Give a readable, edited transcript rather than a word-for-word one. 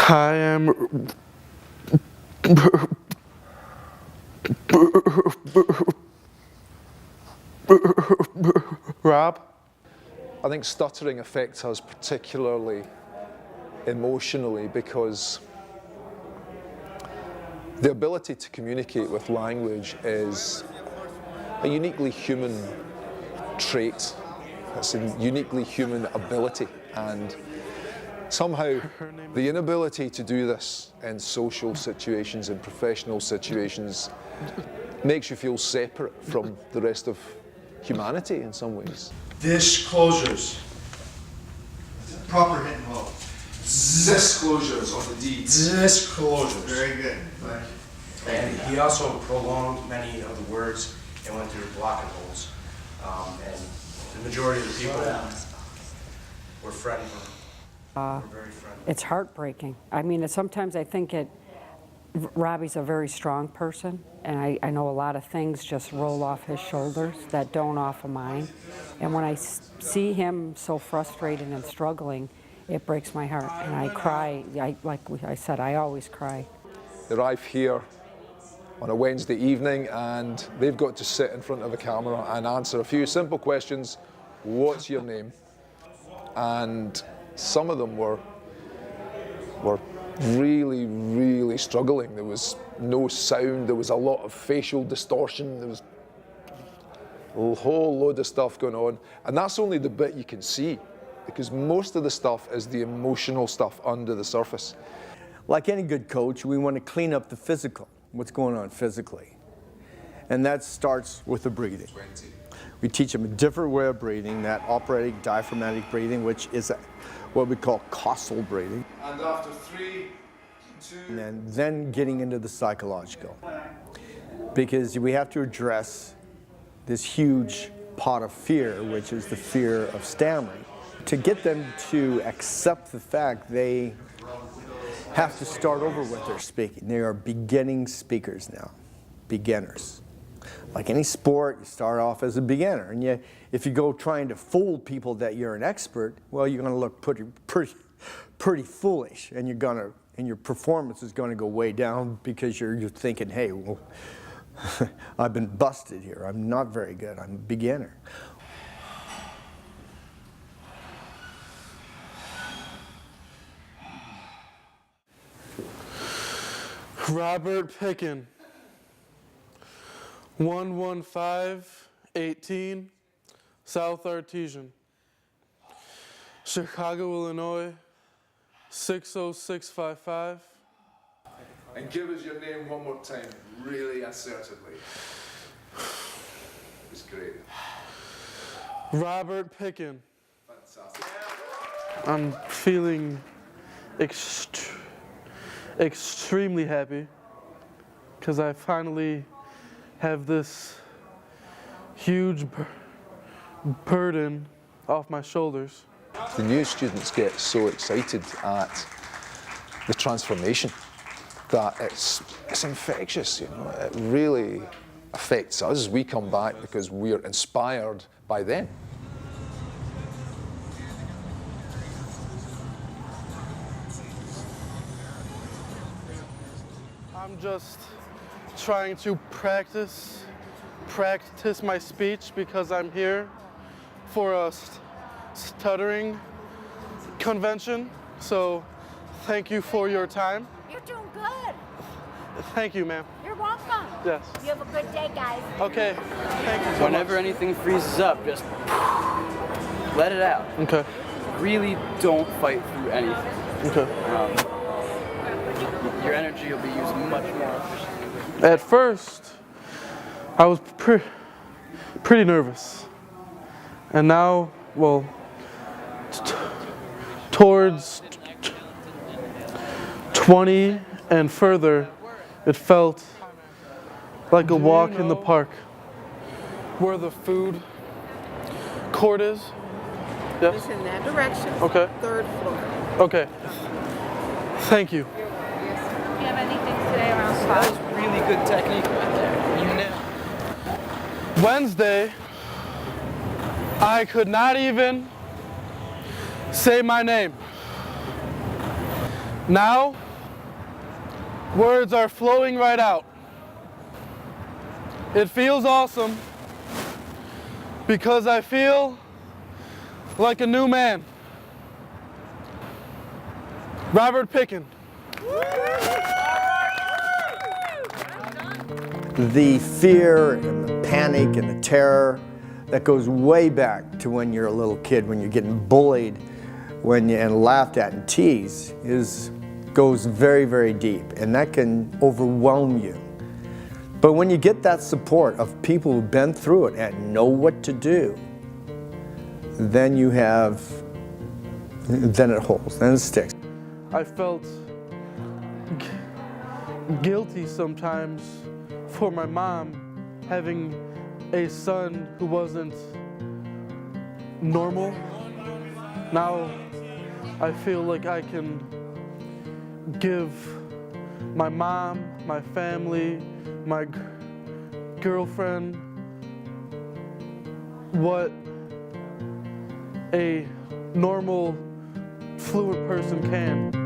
I am Rob. I think stuttering affects us particularly emotionally because the ability to communicate with language is a uniquely human trait. It's a uniquely human ability, and somehow the inability to do this in social situations, in professional situations, makes you feel separate from the rest of humanity in some ways. Disclosures. Proper hit and hold. Disclosures on the D. Disclosures. Very good. Thank you. And he also prolonged many of the words and went through blocking holes. And the majority of the people were fretting for him. Were very friendly. It's heartbreaking. I mean, sometimes I think Robbie's a very strong person, and I know a lot of things just roll off his shoulders that don't off of mine. And when I see him so frustrated and struggling, it breaks my heart, and I cry. Like I said, I always cry. They arrive here on a Wednesday evening and they've got to sit in front of a camera and answer a few simple questions. What's your name? And some of them were really, really struggling. There was no sound, there was a lot of facial distortion, there was a whole load of stuff going on. And that's only the bit you can see, because most of the stuff is the emotional stuff under the surface. Like any good coach, we want to clean up the physical, what's going on physically. And that starts with the breathing. We teach them a different way of breathing, that operatic diaphragmatic breathing, which is what we call costal breathing. And after 3, 2... And then getting into the psychological. Because we have to address this huge pot of fear, which is the fear of stammering. To get them to accept the fact they have to start over what they're speaking. They are beginning speakers now, beginners. Like any sport, you start off as a beginner, and yet if you go trying to fool people that you're an expert, well, you're going to look pretty foolish, and your performance is going to go way down because you're thinking, hey, well, I've been busted here. I'm not very good. I'm a beginner. Robert Pickin, 11518 South Artesian, Chicago, Illinois, 60655. And give us your name one more time, really assertively. It's great. Robert Pickin. Fantastic. I'm feeling extremely happy because I finally have this huge burden off my shoulders. The new students get so excited at the transformation that it's infectious, you know. It really affects us. We come back because we're inspired by them. I'm just trying to practice my speech because I'm here for a stuttering convention. So thank you for your time. You're doing good. Thank you, ma'am. You're welcome. Yes. You have a good day, guys. Okay. Thank you so Whenever much. anything freezes up, just let it out. Okay. Really don't fight through anything. Okay. Your energy will be used much more efficiently. At first, I was pretty nervous. And now, well, towards 20 and further, it felt like a walk in the park. Where the food court is? Yes? It's in that direction. Okay. 3rd floor. Okay. Thank you. Do you have anything today around That 5? was really good technique right there. You nailed it. Wednesday, I could not even say my name. Now, words are flowing right out. It feels awesome because I feel like a new man. Robert Picken. The fear and the panic and the terror that goes way back to when you're a little kid, when you're getting bullied and laughed at and teased, goes very, very deep, and that can overwhelm you. But when you get that support of people who've been through it and know what to do, then then it holds, then it sticks. I felt guilty sometimes for my mom having a son who wasn't normal. Now I feel like I can give my mom, my family, my girlfriend what a normal, fluent person can.